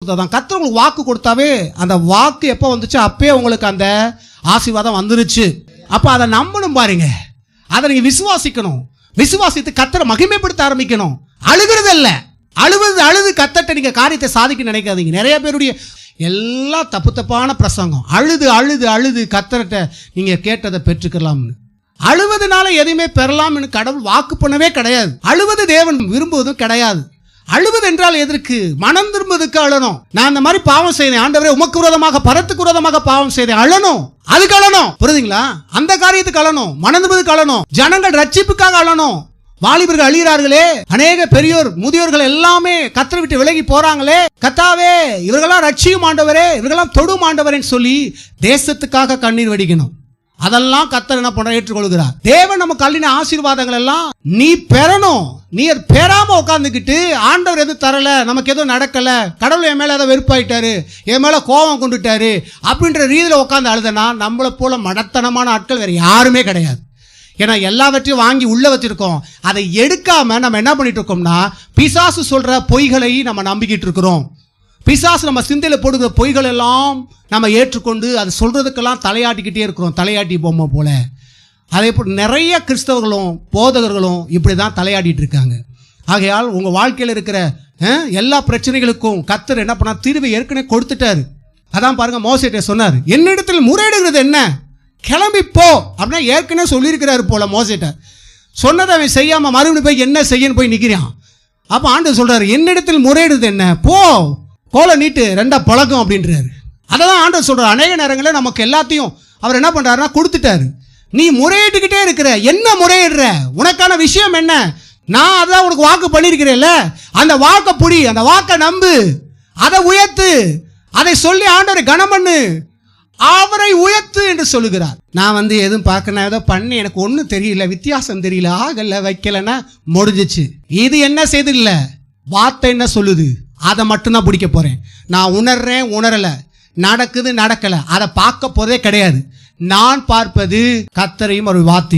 கர்த்தர் உங்களுக்கு வாக்கு கொடுத்தாவே அந்த வாக்கு எப்போ வந்துச்சு அப்பயே உங்களுக்கு அந்த ஆசீர்வாதம் வந்துருச்சு. அப்போ அதை நம்பணும் பாருங்க, அதை நீங்கள் விசுவாசிக்கணும். விசுவாசித்து கர்த்தரை மகிமைப்படுத்த ஆரம்பிக்கணும். அழுகிறது இல்லை, அழுது கர்த்தர்ட்ட நீங்கள் காரியத்தை சாதிக்க நினைக்காதீங்க. நிறைய பேருடைய எல்லா தப்பான பிரசங்கம், அழுது கர்த்தர்ட்ட நீங்கள் கேட்டதை பெற்றுக்கலாம்னு. அழுவதனால எதையுமே பெறலாம்னு கடவுள் வாக்கு பண்ணவே கிடையாது. அழுவது தேவன் விரும்புவதும் கிடையாது. அழுவது என்றால் எதற்கு? மனம் திரும்புவதற்கு அழணும். நான் அந்த மாதிரி பாவம் செய்தேன் ஆண்டவரே, உமக்கு விரோதமாக பரத்துக்கு விரோதமாக பாவம் செய்தேன், அழணும். அதுக்கு அழணும், புரியுதுங்களா? அந்த காரியத்துக்கு அழணும், மனம் திரும்புவதற்கு அழணும், ஜனங்கள் ரட்சிப்புக்காக அழணும். வாலிபர்கள் அழிகிறார்களே, அநேக பெரியோர் முதியோர்கள் எல்லாமே கர்த்தரை விட்டு விலகி போறாங்களே, கர்த்தாவே இவர்களாம் ரட்சியும் ஆண்டவரே, இவர்களாம் தொடும் ஆண்டவரேன்னு சொல்லி தேசத்துக்காக கண்ணீர் வடிக்கணும். அதெல்லாம் கர்த்தர் என்ன பண்ற? ஏற்றுக்கொள்கிறார். தேவன் நமக்கு அள்ளின ஆசீர்வாதங்கள் எல்லாம் நீ பெறணும். நீ அது பெறாம உட்காந்துக்கிட்டு ஆண்டவர் எதுவும் தரல, நமக்கு எதுவும் நடக்கல, கடவுள் என் மேல ஏதாவது வெறுப்பாயிட்டாரு, என் மேல கோபம் கொண்டுட்டாரு அப்படின்ற ரீதியில் உட்காந்து அழுதனா நம்மளை போல மடத்தனமான ஆட்கள் வேற யாருமே கிடையாது. ஏன்னா எல்லாவற்றையும் வாங்கி உள்ள வச்சிருக்கோம். அதை எடுக்காம நம்ம என்ன பண்ணிட்டு இருக்கோம்னா, பிசாசு சொல்ற பொய்களை நம்ம நம்பிக்கிட்டு இருக்கிறோம். பிசாசு நம்ம சிந்தையில் போடுகிற பொய்கள் எல்லாம் நம்ம ஏற்றுக்கொண்டு அது சொல்றதுக்கெல்லாம் தலையாட்டிக்கிட்டே இருக்கிறோம், தலையாட்டி பொம்மை போல. அதே போல் நிறைய கிறிஸ்தவர்களும் போதகர்களும் இப்படி தான் தலையாடிட்டு இருக்காங்க. ஆகையால் உங்கள் வாழ்க்கையில் இருக்கிற எல்லா பிரச்சனைகளுக்கும் கர்த்தர் என்ன பண்ணார்? தீர்வை ஏற்கனவே கொடுத்துட்டாரு. அதான் பாருங்க, மோசேட்ட சொன்னார், என்னிடத்தில் முறையிடுகிறது என்ன, கிளம்பி போ அப்படின்னா ஏற்கனவே சொல்லியிருக்கிறாரு போல. மோசேட்ட சொன்னதை அவன் செய்யாமல் மறுபடியும் போய் என்ன செய்யன்னு போய் நிற்கிறான். அப்போ ஆண்டவர் சொல்றாரு, என்னிடத்தில் முறையிடுறது என்ன, போ கோலை நீட்டு ரெண்டா பழக்கம் அப்படின்றாரு. அதை தான் ஆண்டவர் சொல்றாரு. அநேக நேரங்களில் நமக்கு எல்லாத்தையும் அவர் என்ன பண்றாருன்னா கொடுத்துட்டாரு. நீ முறையிட்டுக்கிட்டே இருக்கிற, என்ன முறையிடுற, உனக்கான விஷயம் என்ன, நான் அதான் உனக்கு வாக்கு பண்ணியிருக்கிறேன்ல, அந்த வாக்கை புடி, அந்த வாக்கை நம்பு, அதை உயர்த்து, அதை சொல்லி ஆண்டவரை கனம் பண்ணு, அவரை உயர்த்து என்று சொல்லுகிறார். நான் எதுவும் பார்க்கணும், ஏதோ பண்ணி எனக்கு ஒன்றும் தெரியல, வித்தியாசம் தெரியல, ஆகல வைக்கலன்னா முடிஞ்சிச்சு. இது என்ன செய்து இல்லை, வார்த்தை என்ன சொல்லுது அதை மட்டும்தான் பிடிக்க போறேன். நான் உணர்றேன், உணரல, நடக்குது நடக்கல, அதை பார்க்க போதே கிடையாது. நான் பார்ப்பது கர்த்தரையும் ஒரு வார்த்தை.